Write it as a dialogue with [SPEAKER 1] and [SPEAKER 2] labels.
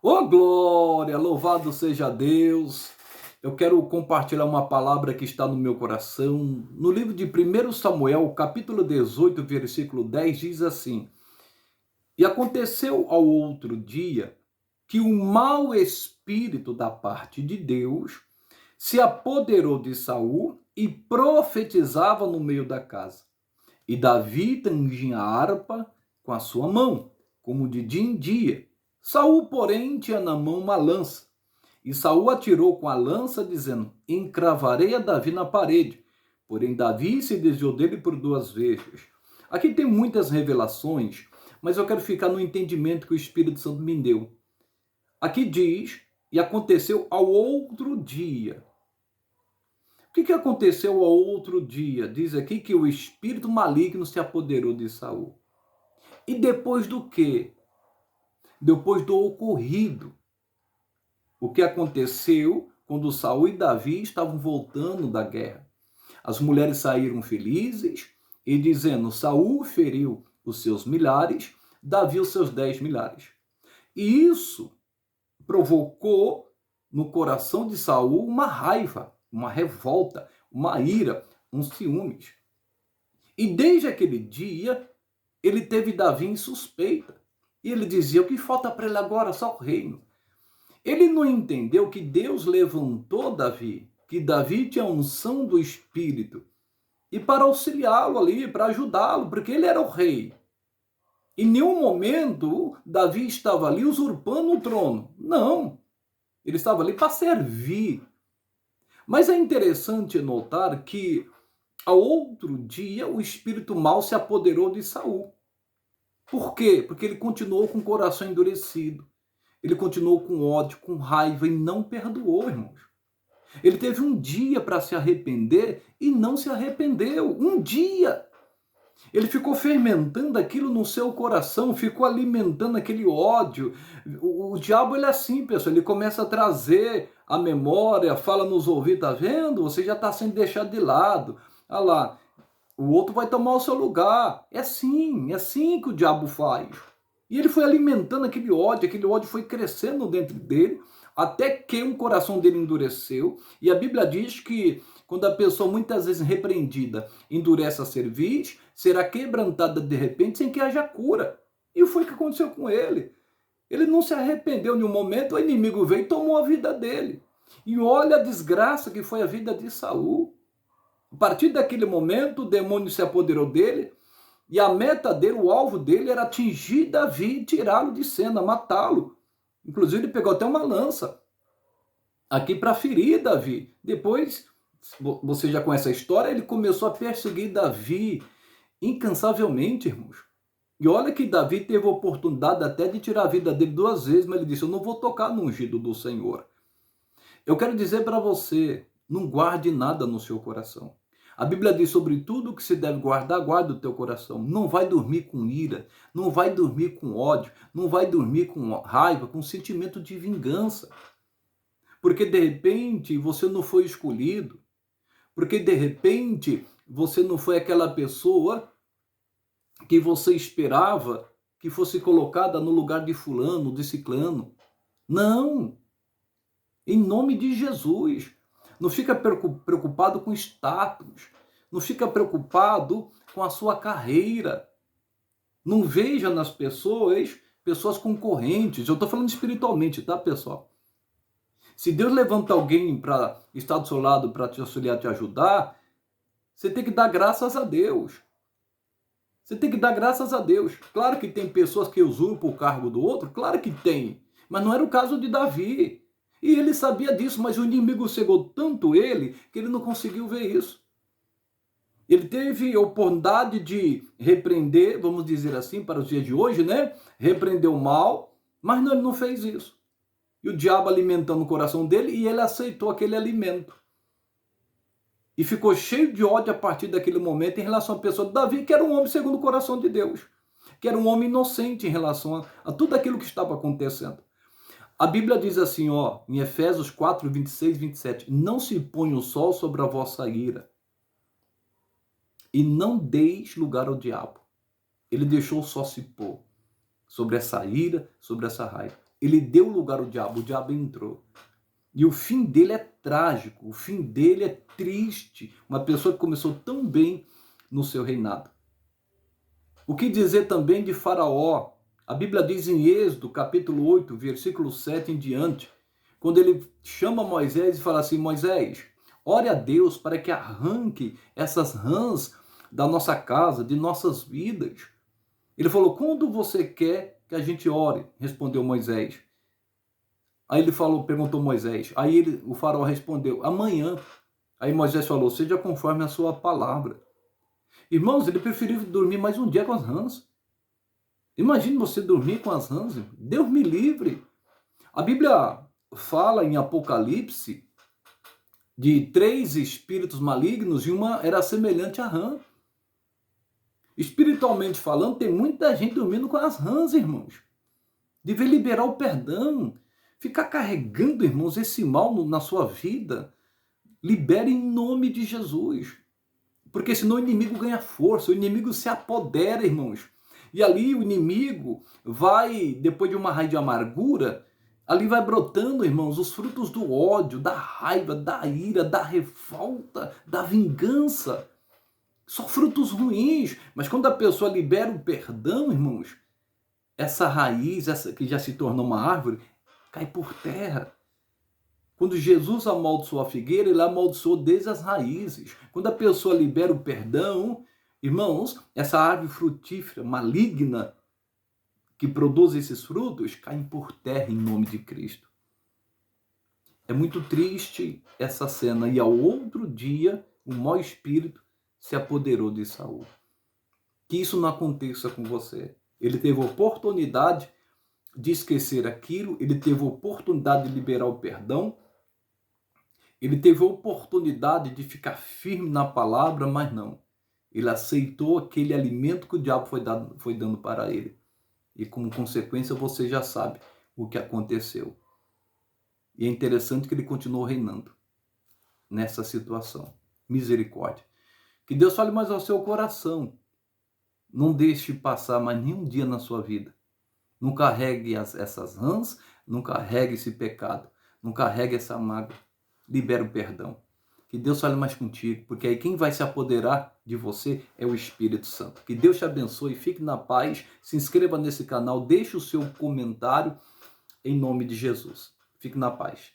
[SPEAKER 1] Ô glória, louvado seja Deus. Eu quero compartilhar uma palavra que está no meu coração. No livro de 1 Samuel, capítulo 18, versículo 10, diz assim: E aconteceu ao outro dia que o mau espírito da parte de Deus se apoderou de Saul e profetizava no meio da casa. E Davi tangia a harpa com a sua mão, como de dia em dia. Saul, porém, tinha na mão uma lança. E Saul atirou com a lança, dizendo: Encravarei a Davi na parede. Porém, Davi se desviou dele por 2 vezes. Aqui tem muitas revelações, mas eu quero ficar no entendimento que o Espírito Santo me deu. Aqui diz: E aconteceu ao outro dia. O que aconteceu ao outro dia? Diz aqui que o espírito maligno se apoderou de Saul. E depois do quê? Depois do ocorrido. O que aconteceu quando Saul e Davi estavam voltando da guerra? As mulheres saíram felizes e dizendo: Saul feriu os seus milhares, Davi os seus 10 milhares. E isso provocou no coração de Saul uma raiva, uma revolta, uma ira, uns ciúmes. E desde aquele dia, ele teve Davi em suspeita. E ele dizia: o que falta para ele agora? Só o reino. Ele não entendeu que Deus levantou Davi, que Davi tinha a unção do Espírito, e para auxiliá-lo ali, para ajudá-lo, porque ele era o rei. Em nenhum momento Davi estava ali usurpando o trono. Não. Ele estava ali para servir. Mas é interessante notar que ao outro dia o espírito mau se apoderou de Saul. Por quê? Porque ele continuou com o coração endurecido. Ele continuou com ódio, com raiva e não perdoou, irmãos. Ele teve um dia para se arrepender e não se arrependeu. Um dia. Ele ficou fermentando aquilo no seu coração, ficou alimentando aquele ódio. O diabo, ele é assim, pessoal, ele começa a trazer a memória, fala nos ouvidos: tá vendo? Você já está sendo deixado de lado. Olha lá, o outro vai tomar o seu lugar. É assim que o diabo faz. E ele foi alimentando aquele ódio foi crescendo dentro dele, até que um coração dele endureceu. E a Bíblia diz que quando a pessoa, muitas vezes repreendida, endurece a cerviz, será quebrantada de repente sem que haja cura. E foi o que aconteceu com ele. Ele não se arrependeu em um momento, o inimigo veio e tomou a vida dele. E olha a desgraça que foi a vida de Saul. A partir daquele momento, o demônio se apoderou dele, e a meta dele, o alvo dele, era atingir Davi e tirá-lo de cena, matá-lo. Inclusive, ele pegou até uma lança aqui para ferir Davi. Depois, você já conhece a história, ele começou a perseguir Davi incansavelmente, irmãos. E olha que Davi teve a oportunidade até de tirar a vida dele 2 vezes, mas ele disse: eu não vou tocar no ungido do Senhor. Eu quero dizer para você: não guarde nada no seu coração. A Bíblia diz: sobre tudo que se deve guardar, guarda o teu coração. Não vai dormir com ira, não vai dormir com ódio, não vai dormir com raiva, com sentimento de vingança. Porque de repente você não foi escolhido, porque de repente você não foi aquela pessoa que você esperava que fosse colocada no lugar de fulano, de ciclano. Não! Em nome de Jesus. Não fica preocupado com status. Não fica preocupado com a sua carreira. Não veja nas pessoas concorrentes. Eu estou falando espiritualmente, tá, pessoal? Se Deus levanta alguém para estar do seu lado, para te auxiliar, te ajudar, você tem que dar graças a Deus. Você tem que dar graças a Deus. Claro que tem pessoas que usurpam o cargo do outro, claro que tem. Mas não era o caso de Davi. E ele sabia disso, mas o inimigo cegou tanto ele que ele não conseguiu ver isso. Ele teve a oportunidade de repreender, vamos dizer assim, para os dias de hoje, né? Repreender o mal, mas não, ele não fez isso. E o diabo alimentando o coração dele, e ele aceitou aquele alimento. E ficou cheio de ódio a partir daquele momento em relação à pessoa de Davi, que era um homem segundo o coração de Deus, que era um homem inocente em relação a tudo aquilo que estava acontecendo. A Bíblia diz assim, ó, em Efésios 4, 26 e 27, não se ponha o sol sobre a vossa ira, e não deis lugar ao diabo. Ele deixou o sol se pôr sobre essa ira, sobre essa raiva. ele deu lugar ao diabo, o diabo entrou. E o fim dele é trágico, o fim dele é triste. Uma pessoa que começou tão bem no seu reinado. O que dizer também de Faraó? A Bíblia diz em Êxodo, capítulo 8, versículo 7 em diante, quando ele chama Moisés e fala assim: Moisés, ore a Deus para que arranque essas rãs da nossa casa, de nossas vidas. Ele falou: quando você quer que a gente ore? Respondeu Moisés. Aí ele falou, perguntou Moisés. Aí o faraó respondeu: amanhã. Aí Moisés falou: seja conforme a sua palavra. Irmãos, ele preferiu dormir mais um dia com as rãs. Imagine você dormir com as rãs. Deus me livre. A Bíblia fala em Apocalipse de 3 espíritos malignos e uma era semelhante à rã. Espiritualmente falando, tem muita gente dormindo com as rãs, irmãos. Deve liberar o perdão. Ficar carregando, irmãos, esse mal na sua vida. Libere em nome de Jesus. Porque senão o inimigo ganha força, o inimigo se apodera, irmãos. E ali o inimigo vai, depois de uma raiz de amargura, ali vai brotando, irmãos, os frutos do ódio, da raiva, da ira, da revolta, da vingança. Só frutos ruins. Mas quando a pessoa libera o perdão, irmãos, essa raiz, essa que já se tornou uma árvore, cai por terra. Quando Jesus amaldiçoou a figueira, ele amaldiçoou desde as raízes. Quando a pessoa libera o perdão, irmãos, essa árvore frutífera, maligna, que produz esses frutos, cai por terra em nome de Cristo. É muito triste essa cena. E ao outro dia, o mau espírito se apoderou de Saul. Que isso não aconteça com você. Ele teve a oportunidade de esquecer aquilo, ele teve a oportunidade de liberar o perdão, ele teve a oportunidade de ficar firme na palavra, mas não. Ele aceitou aquele alimento que o diabo foi dando para ele. E como consequência você já sabe o que aconteceu. E é interessante que ele continuou reinando nessa situação. Misericórdia. Que Deus fale mais ao seu coração. Não deixe passar mais nenhum dia na sua vida. Não carregue essas rãs, não carregue esse pecado, não carregue essa mágoa. Libera o perdão. Que Deus fale mais contigo, porque aí quem vai se apoderar de você é o Espírito Santo. Que Deus te abençoe, fique na paz, se inscreva nesse canal, deixe o seu comentário em nome de Jesus. Fique na paz.